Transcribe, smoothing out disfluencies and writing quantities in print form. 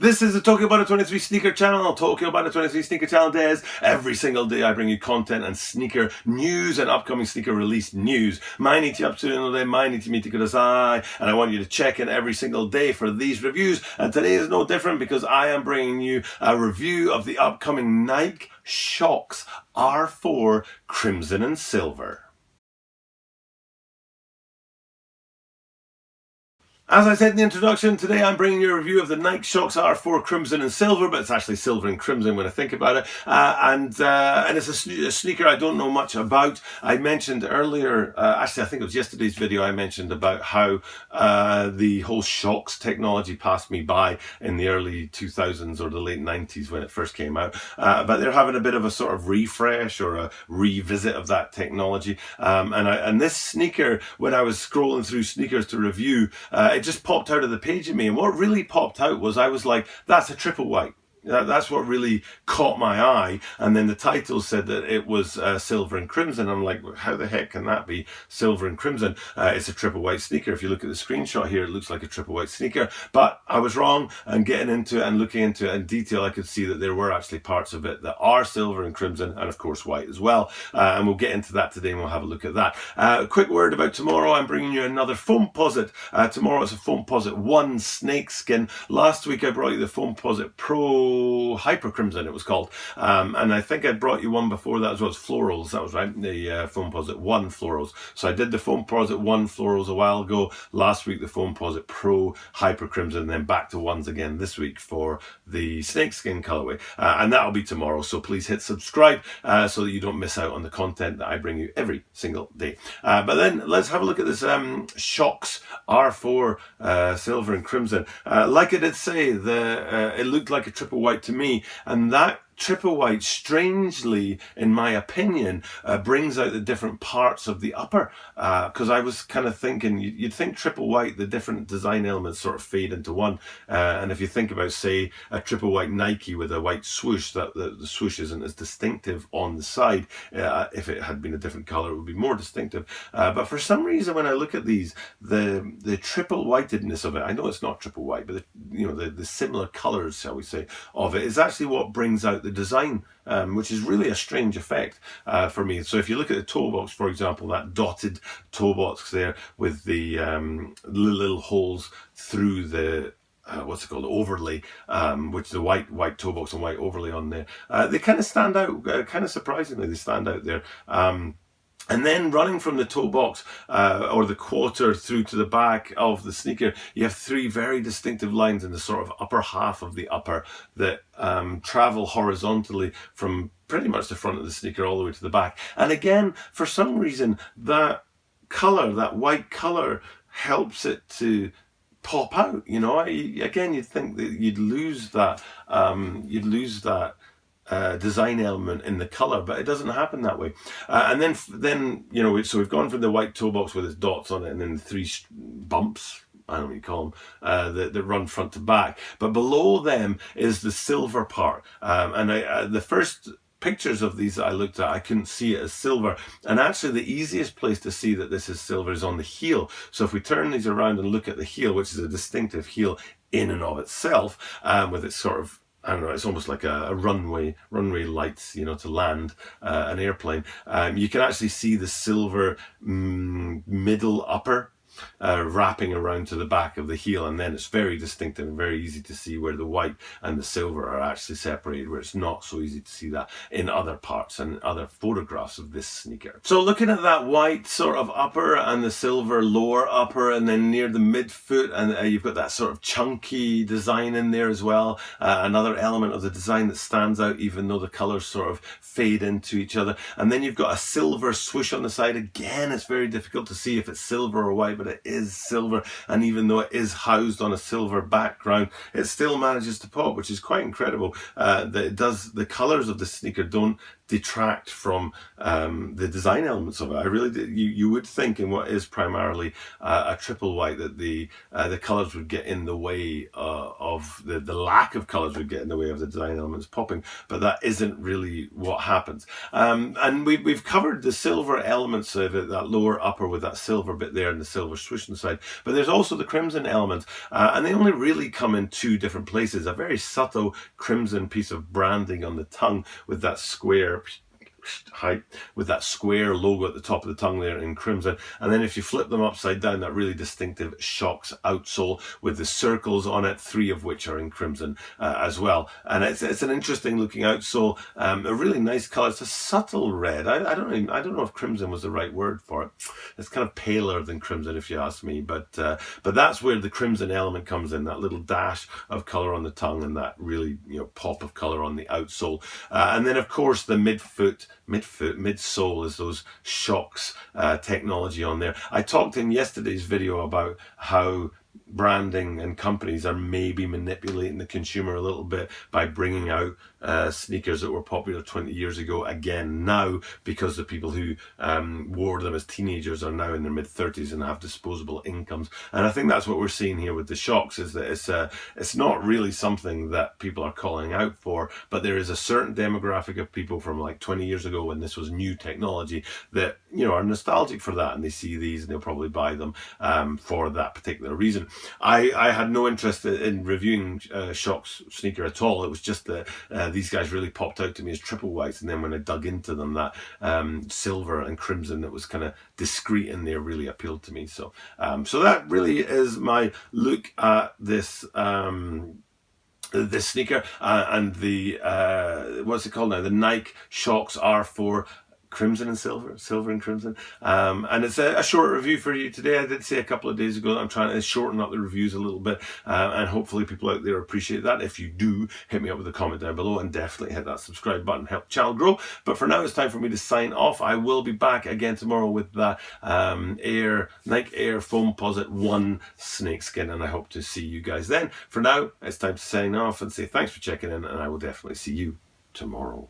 This is the Tokyo About 23 Sneaker Channel. Tokyo About 23 Sneaker Channel days. Every single day I bring you content and sneaker news and upcoming sneaker release news. Mainichi upsuno no de mainichi mite kudasai. And I want you to check in every single day for these reviews. And today is no different because I am bringing you a review of the upcoming Nike Shox R4 Crimson and Silver. As I said in the introduction, today I'm bringing you a review of the Nike Shox R4 Crimson and Silver, but it's actually silver and crimson when I think about it. And it's a sneaker I don't know much about. I mentioned earlier, actually I think it was yesterday's video, I mentioned about how the whole Shox technology passed me by in the early 2000s or the late 90s when it first came out. But they're having a bit of a sort of refresh or a revisit of that technology. And this sneaker, when I was scrolling through sneakers to review, it just popped out of the page at me, and what really popped out was I was like, that's a triple white. That's what really caught my eye. And then the title said that it was silver and crimson. I'm like, how the heck can that be silver and crimson? It's a triple white sneaker. If you look at the screenshot here, it looks like a triple white sneaker, but I was wrong. And getting into it and looking into it in detail, I could see that there were actually parts of it that are silver and crimson, and of course white as well. And we'll get into that today and we'll have a look at that. Quick word about tomorrow. I'm bringing you another Foamposite. Tomorrow it's a Foamposite 1 snakeskin. Last week I brought you the Foamposite Pro Hyper Crimson, it was called, and I think I brought you one before that as well as florals. That was right, the Foamposite 1 florals. So I did the Foamposite 1 florals a while ago. Last week the Foamposite Pro Hyper Crimson, and then back to ones again this week for the snakeskin colorway, and that'll be tomorrow. So please hit subscribe so that you don't miss out on the content that I bring you every single day. But then let's have a look at this Shox R4 silver and crimson. Like I did say, it looked like a triple white to me, and that triple white, strangely, in my opinion, brings out the different parts of the upper, because I was kind of thinking, you'd think triple white, the different design elements sort of fade into one, and if you think about, say, a triple white Nike with a white swoosh, that the swoosh isn't as distinctive on the side. If it had been a different color, it would be more distinctive, but for some reason when I look at these, the triple whitedness of it, I know it's not triple white, but the similar colors, shall we say, of it is actually what brings out the design, which is really a strange effect for me. So if you look at the toe box, for example, that dotted toe box there with the little holes through the what's it called, overlay, which the white toe box and white overlay on there, they kind of stand out, kind of surprisingly they stand out there. And then running from the toe box or the quarter through to the back of the sneaker, you have 3 very distinctive lines in the sort of upper half of the upper that travel horizontally from pretty much the front of the sneaker all the way to the back. And again, for some reason, that color, that white color, helps it to pop out. Again, you'd think that you'd lose that design element in the color, but it doesn't happen that way. And then so we've gone from the white toe box with its dots on it, and then the 3 bumps, I don't know what you call them, that run front to back. But below them is the silver part, and the first pictures of these that I looked at, I couldn't see it as silver, and actually the easiest place to see that this is silver is on the heel. So if we turn these around and look at the heel, which is a distinctive heel in and of itself, with its sort of, I don't know, it's almost like a runway lights, to land an airplane. You can actually see the silver middle upper wrapping around to the back of the heel, and then it's very distinctive and very easy to see where the white and the silver are actually separated, where it's not so easy to see that in other parts and other photographs of this sneaker. So looking at that white sort of upper and the silver lower upper, and then near the midfoot, and you've got that sort of chunky design in there as well, another element of the design that stands out even though the colors sort of fade into each other. And then you've got a silver swoosh on the side. Again, it's very difficult to see if it's silver or white, but it is silver, and even though it is housed on a silver background, it still manages to pop, which is quite incredible. That it does. The colors of the sneaker don't detract from the design elements of it. I really did. You would think in what is primarily a triple white that the colours would get in the way of the lack of colours would get in the way of the design elements popping, but that isn't really what happens. And we've covered the silver elements of it, that lower upper with that silver bit there and the silver swoosh inside, but there's also the crimson element, and they only really come in two different places. A very subtle crimson piece of branding on the tongue with that square height, with that square logo at the top of the tongue there in crimson, and then if you flip them upside down, that really distinctive Shox outsole with the circles on it, 3 of which are in crimson as well. And it's an interesting looking outsole, a really nice colour. It's a subtle red. I don't know if crimson was the right word for it. It's kind of paler than crimson if you ask me, but that's where the crimson element comes in, that little dash of colour on the tongue and that really pop of colour on the outsole. And then of course the midsole is those Shox technology on there. I talked in yesterday's video about how branding and companies are maybe manipulating the consumer a little bit by bringing out sneakers that were popular 20 years ago again now, because the people who wore them as teenagers are now in their mid-30s and have disposable incomes. And I think that's what we're seeing here with the Shox, is that it's not really something that people are calling out for, but there is a certain demographic of people from like 20 years ago when this was new technology that are nostalgic for that, and they see these and they'll probably buy them for that particular reason. I had no interest in reviewing Shox sneaker at all. It was just that these guys really popped out to me as triple whites, and then when I dug into them, that silver and crimson that was kind of discreet in there really appealed to me. So that really is my look at this this sneaker and the what's it called now, the Nike Shox R4 crimson and silver and crimson, and it's a short review for you today. I did say a couple of days ago that I'm trying to shorten up the reviews a little bit, and hopefully people out there appreciate that. If you do, hit me up with a comment down below, and definitely hit that subscribe button, help the channel grow. But for now, it's time for me to sign off. I will be back again tomorrow with that Nike Air Foamposite 1 snakeskin, and I hope to see you guys then. For now, it's time to sign off and say thanks for checking in, and I will definitely see you tomorrow.